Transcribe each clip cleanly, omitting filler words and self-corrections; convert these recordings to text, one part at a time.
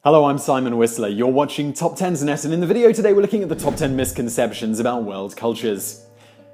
Hello, I'm Simon Whistler. You're watching TopTenzNet, and in the video today we're looking at the top 10 misconceptions about world cultures.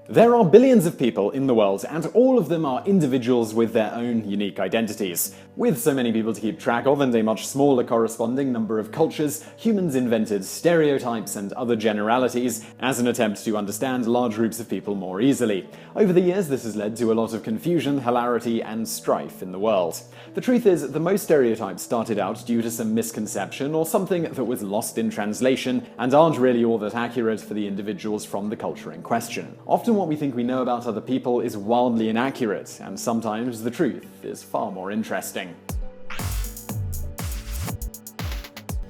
There are billions of people in the world, and all of them are individuals with their own unique identities. With so many people to keep track of and a much smaller corresponding number of cultures, humans invented stereotypes and other generalities as an attempt to understand large groups of people more easily. Over the years, this has led to a lot of confusion, hilarity, and strife in the world. The truth is that most stereotypes started out due to some misconception or something that was lost in translation and aren't really all that accurate for the individuals from the culture in question. Often what we think we know about other people is wildly inaccurate, and sometimes the truth is far more interesting.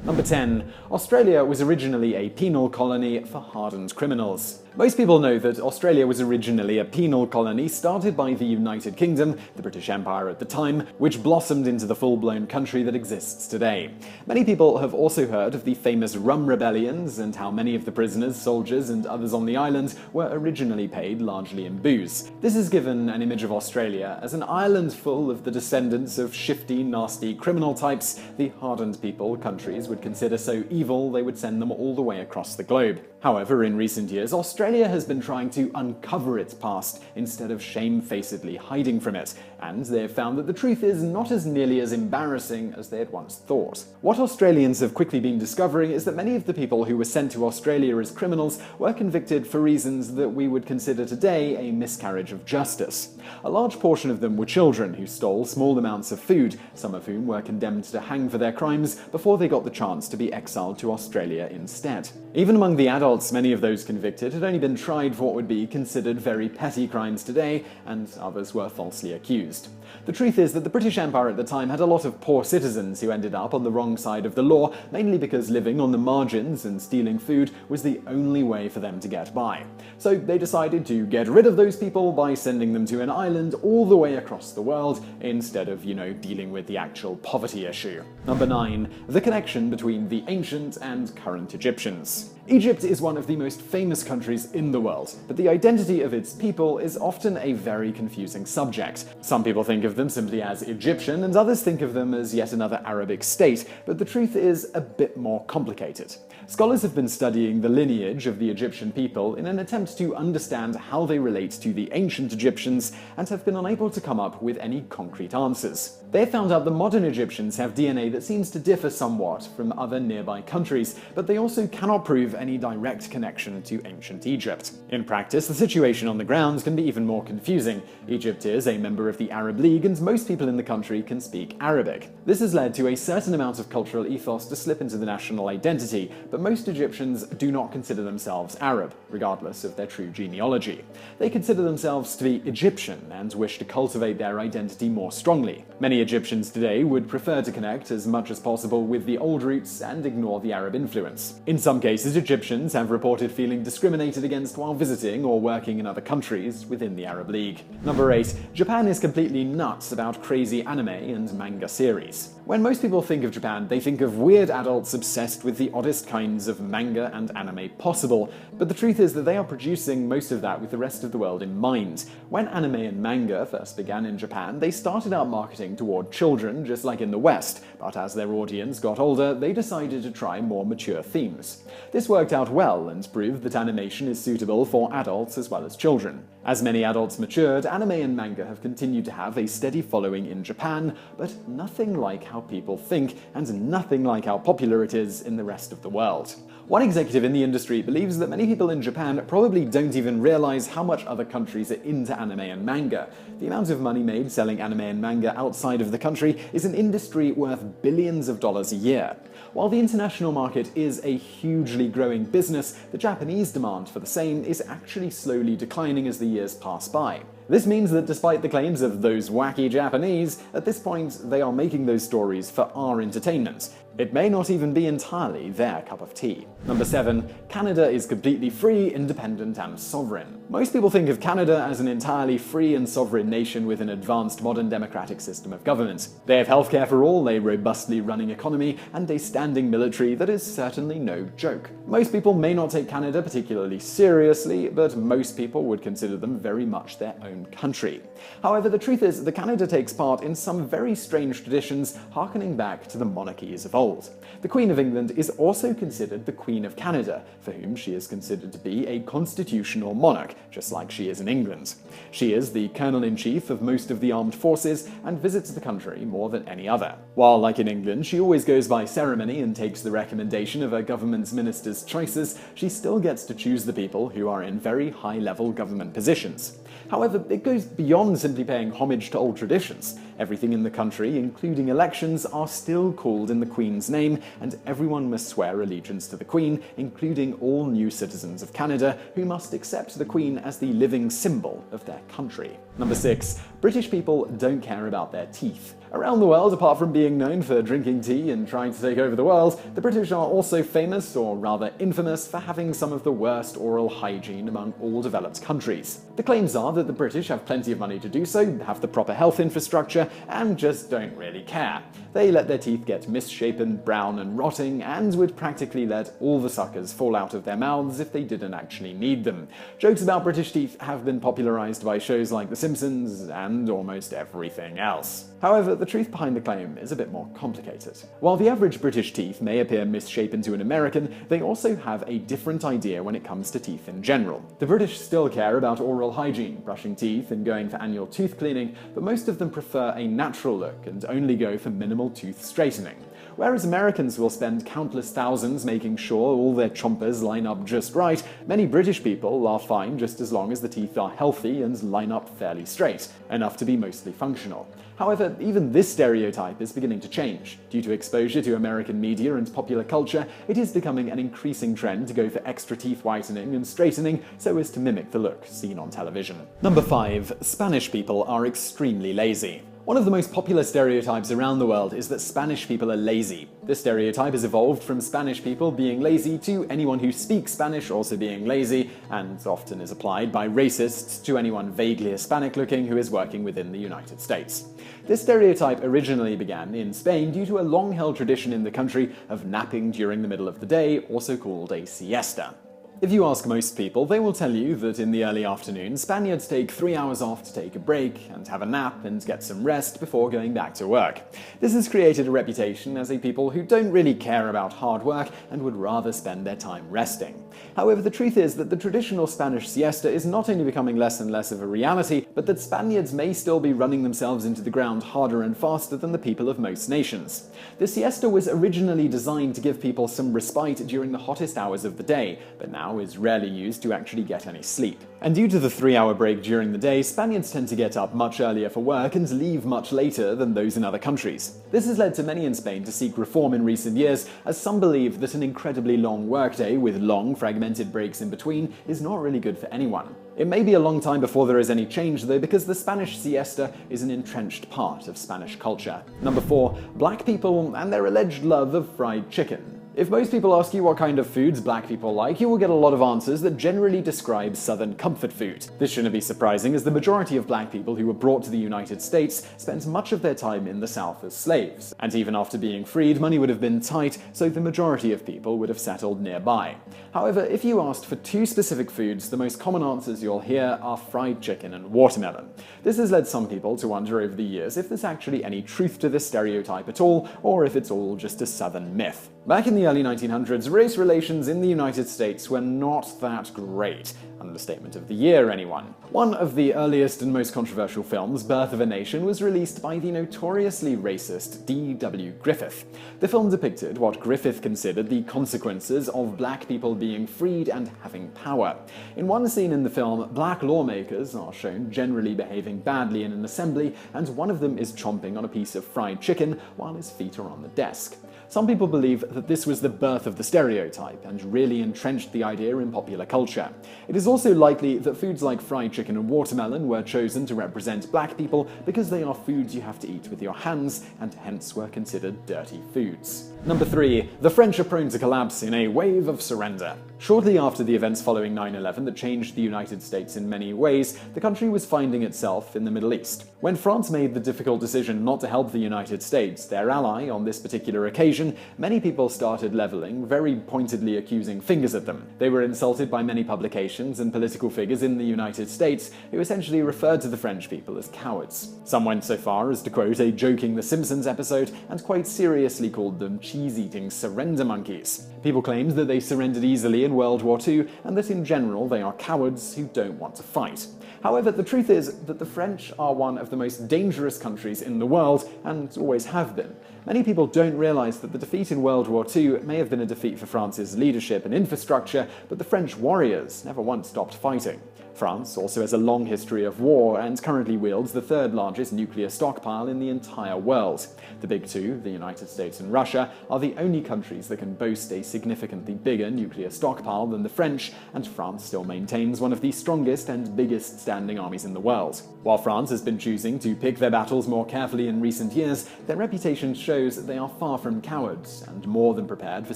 Number 10. Australia was originally a penal colony for hardened criminals. Most people know that Australia was originally a penal colony started by the United Kingdom, the British Empire at the time, which blossomed into the full-blown country that exists today. Many people have also heard of the famous rum rebellions and how many of the prisoners, soldiers, and others on the island were originally paid largely in booze. This has given an image of Australia as an island full of the descendants of shifty, nasty criminal types the hardened people countries would consider so evil they would send them all the way across the globe. However, in recent years, Australia has been trying to uncover its past instead of shamefacedly hiding from it, and they have found that the truth is not as nearly as embarrassing as they had once thought. What Australians have quickly been discovering is that many of the people who were sent to Australia as criminals were convicted for reasons that we would consider today a miscarriage of justice. A large portion of them were children who stole small amounts of food, some of whom were condemned to hang for their crimes before they got the chance to be exiled to Australia instead. Even among the adults, many of those convicted had only been tried for what would be considered very petty crimes today, and others were falsely accused. The truth is that the British Empire at the time had a lot of poor citizens who ended up on the wrong side of the law, mainly because living on the margins and stealing food was the only way for them to get by. So they decided to get rid of those people by sending them to an island all the way across the world, instead of, dealing with the actual poverty issue. Number 9. The connection between the ancient and current Egyptians. Egypt is one of the most famous countries in the world, but the identity of its people is often a very confusing subject. Some people think of them simply as Egyptian, and others think of them as yet another Arabic state, but the truth is a bit more complicated. Scholars have been studying the lineage of the Egyptian people in an attempt to understand how they relate to the ancient Egyptians, and have been unable to come up with any concrete answers. They have found out the modern Egyptians have DNA that seems to differ somewhat from other nearby countries, but they also cannot prove any direct connection to ancient Egypt. In practice, the situation on the ground can be even more confusing. Egypt is a member of the Arab League, and most people in the country can speak Arabic. This has led to a certain amount of cultural ethos to slip into the national identity, but most Egyptians do not consider themselves Arab, regardless of their true genealogy. They consider themselves to be Egyptian and wish to cultivate their identity more strongly. Many Egyptians today would prefer to connect as much as possible with the old roots and ignore the Arab influence. In some cases, Egyptians have reported feeling discriminated against while visiting or working in other countries within the Arab League. Number 8. Japan is completely nuts about crazy anime and manga series. When most people think of Japan, they think of weird adults obsessed with the oddest kinds of manga and anime possible, but the truth is that they are producing most of that with the rest of the world in mind. When anime and manga first began in Japan, they started out marketing toward children, just like in the West, but as their audience got older, they decided to try more mature themes. This worked out well and proved that animation is suitable for adults as well as children. As many adults matured, anime and manga have continued to have a steady following in Japan, but nothing like how people think, and nothing like how popular it is in the rest of the world. One executive in the industry believes that many people in Japan probably don't even realize how much other countries are into anime and manga. The amount of money made selling anime and manga outside of the country is an industry worth billions of dollars a year. While the international market is a hugely growing business, the Japanese demand for the same is actually slowly declining as the years pass by. This means that despite the claims of those wacky Japanese, at this point they are making those stories for our entertainment. It may not even be entirely their cup of tea. Number 7. Canada is completely free, independent, and sovereign. Most people think of Canada as an entirely free and sovereign nation with an advanced modern democratic system of government. They have healthcare for all, a robustly running economy, and a standing military that is certainly no joke. Most people may not take Canada particularly seriously, but most people would consider them very much their own country. However, the truth is that Canada takes part in some very strange traditions harkening back to the monarchies of old. old. The Queen of England is also considered the Queen of Canada, for whom she is considered to be a constitutional monarch, just like she is in England. She is the Colonel-in-Chief of most of the armed forces and visits the country more than any other. While, like in England, she always goes by ceremony and takes the recommendation of her government's ministers' choices, she still gets to choose the people who are in very high-level government positions. However, it goes beyond simply paying homage to old traditions. Everything in the country, including elections, are still called in the Queen's name, and everyone must swear allegiance to the Queen, including all new citizens of Canada, who must accept the Queen as the living symbol of their country. Number 6. British people don't care about their teeth. Around the world, apart from being known for drinking tea and trying to take over the world, the British are also famous, or rather infamous, for having some of the worst oral hygiene among all developed countries. The claims are that the British have plenty of money to do so, have the proper health infrastructure, and just don't really care. They let their teeth get misshapen, brown, and rotting, and would practically let all the suckers fall out of their mouths if they didn't actually need them. Jokes about British teeth have been popularized by shows like The Simpsons and almost everything else. However, the truth behind the claim is a bit more complicated. While the average British teeth may appear misshapen to an American, they also have a different idea when it comes to teeth in general. The British still care about oral hygiene, brushing teeth and going for annual tooth cleaning, but most of them prefer a natural look and only go for minimal tooth straightening. Whereas Americans will spend countless thousands making sure all their chompers line up just right, many British people are fine just as long as the teeth are healthy and line up fairly straight, enough to be mostly functional. However, even this stereotype is beginning to change. Due to exposure to American media and popular culture, it is becoming an increasing trend to go for extra teeth whitening and straightening so as to mimic the look seen on television. Number 5. Spanish people are extremely lazy. One of the most popular stereotypes around the world is that Spanish people are lazy. This stereotype has evolved from Spanish people being lazy to anyone who speaks Spanish also being lazy, and often is applied by racists to anyone vaguely Hispanic-looking who is working within the United States. This stereotype originally began in Spain due to a long-held tradition in the country of napping during the middle of the day, also called a siesta. If you ask most people, they will tell you that in the early afternoon, Spaniards take 3 hours off to take a break and have a nap and get some rest before going back to work. This has created a reputation as a people who don't really care about hard work and would rather spend their time resting. However, the truth is that the traditional Spanish siesta is not only becoming less and less of a reality, but that Spaniards may still be running themselves into the ground harder and faster than the people of most nations. The siesta was originally designed to give people some respite during the hottest hours of the day, but now is rarely used to actually get any sleep. And due to the 3-hour break during the day, Spaniards tend to get up much earlier for work and leave much later than those in other countries. This has led to many in Spain to seek reform in recent years, as some believe that an incredibly long workday with long, fragmented breaks in between is not really good for anyone. It may be a long time before there is any change though, because the Spanish siesta is an entrenched part of Spanish culture. Number 4. Black people and their alleged love of fried chicken. If most people ask you what kind of foods black people like, you will get a lot of answers that generally describe Southern comfort food. This shouldn't be surprising, as the majority of black people who were brought to the United States spent much of their time in the South as slaves. And even after being freed, money would have been tight, so the majority of people would have settled nearby. However, if you asked for 2 specific foods, the most common answers you'll hear are fried chicken and watermelon. This has led some people to wonder over the years if there's actually any truth to this stereotype at all, or if it's all just a Southern myth. Back in the early 1900s, race relations in the United States were not that great. Understatement of the year, anyone. One of the earliest and most controversial films, Birth of a Nation, was released by the notoriously racist D.W. Griffith. The film depicted what Griffith considered the consequences of black people being freed and having power. In one scene in the film, black lawmakers are shown generally behaving badly in an assembly, and one of them is chomping on a piece of fried chicken while his feet are on the desk. Some people believe that this was the birth of the stereotype and really entrenched the idea in popular culture. It is also likely that foods like fried chicken and watermelon were chosen to represent black people because they are foods you have to eat with your hands and hence were considered dirty foods. Number 3. The French are prone to collapse in a wave of surrender. Shortly after the events following 9/11 that changed the United States in many ways, the country was finding itself in the Middle East. When France made the difficult decision not to help the United States, their ally on this particular occasion, many people started leveling, very pointedly accusing fingers at them. They were insulted by many publications and political figures in the United States who essentially referred to the French people as cowards. Some went so far as to quote a joking The Simpsons episode and quite seriously called them cheese-eating surrender monkeys. People claimed that they surrendered easily in World War II and that in general they are cowards who don't want to fight. However, the truth is that the French are one of the most dangerous countries in the world and always have been. Many people don't realize that the defeat in World War II may have been a defeat for France's leadership and infrastructure, but the French warriors never once stopped fighting. France also has a long history of war and currently wields the third largest nuclear stockpile in the entire world. The big two, the United States and Russia, are the only countries that can boast a significantly bigger nuclear stockpile than the French, and France still maintains one of the strongest and biggest standing armies in the world. While France has been choosing to pick their battles more carefully in recent years, their reputation shows that they are far from cowards and more than prepared for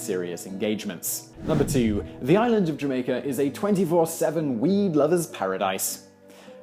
serious engagements. Number 2. The island of Jamaica is a 24/7 weed lover's paradise.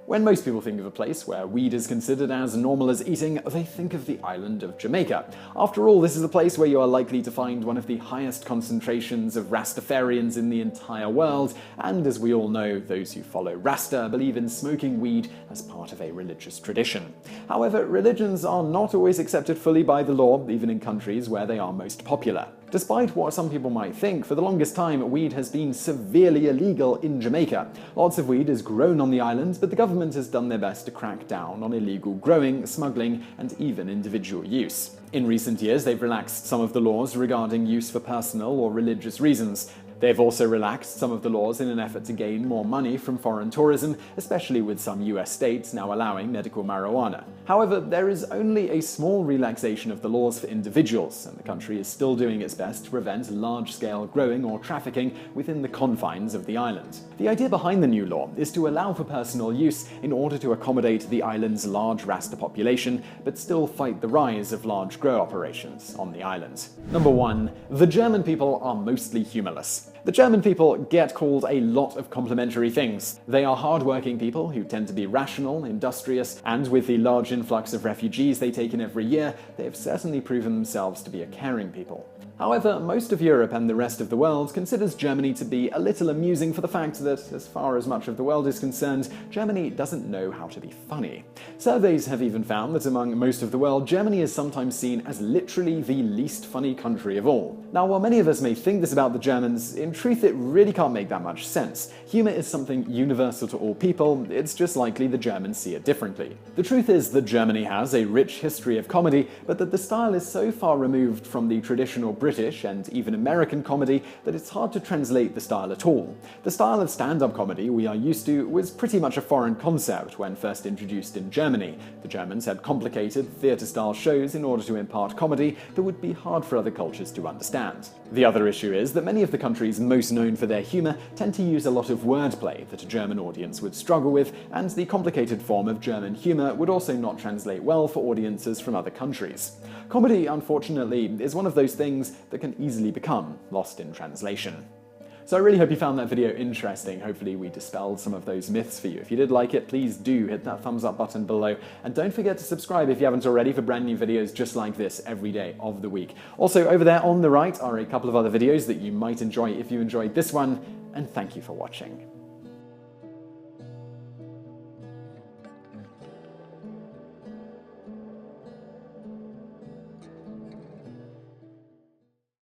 When most people think of a place where weed is considered as normal as eating, they think of the island of Jamaica. After all, this is a place where you are likely to find one of the highest concentrations of Rastafarians in the entire world, and as we all know, those who follow Rasta believe in smoking weed as part of a religious tradition. However, religions are not always accepted fully by the law, even in countries where they are most popular. Despite what some people might think, for the longest time, weed has been severely illegal in Jamaica. Lots of weed is grown on the island, but the government has done their best to crack down on illegal growing, smuggling, and even individual use. In recent years, they've relaxed some of the laws regarding use for personal or religious reasons. They've also relaxed some of the laws in an effort to gain more money from foreign tourism, especially with some US states now allowing medical marijuana. However, there is only a small relaxation of the laws for individuals, and the country is still doing its best to prevent large-scale growing or trafficking within the confines of the island. The idea behind the new law is to allow for personal use in order to accommodate the island's large Rasta population, but still fight the rise of large grow operations on the island. Number 1. The German people are mostly humorless. The German people get called a lot of complimentary things. They are hard-working people who tend to be rational, industrious, and with the large influx of refugees they take in every year, they have certainly proven themselves to be a caring people. However, most of Europe and the rest of the world considers Germany to be a little amusing for the fact that, as far as much of the world is concerned, Germany doesn't know how to be funny. Surveys have even found that among most of the world, Germany is sometimes seen as literally the least funny country of all. Now, while many of us may think this about the Germans, in truth it really can't make that much sense. Humor is something universal to all people, it's just likely the Germans see it differently. The truth is that Germany has a rich history of comedy, but that the style is so far removed from the traditional British and even American comedy that it's hard to translate the style at all. The style of stand-up comedy we are used to was pretty much a foreign concept when first introduced in Germany. The Germans had complicated theatre-style shows in order to impart comedy that would be hard for other cultures to understand. The other issue is that many of the countries most known for their humour tend to use a lot of wordplay that a German audience would struggle with, and the complicated form of German humour would also not translate well for audiences from other countries. Comedy, unfortunately, is one of those things that can easily become lost in translation. So I really hope you found that video interesting. Hopefully we dispelled some of those myths for you. If you did like it, please do hit that thumbs up button below, and don't forget to subscribe if you haven't already for brand new videos just like this every day of the week. Also, over there on the right are a couple of other videos that you might enjoy if you enjoyed this one, and thank you for watching.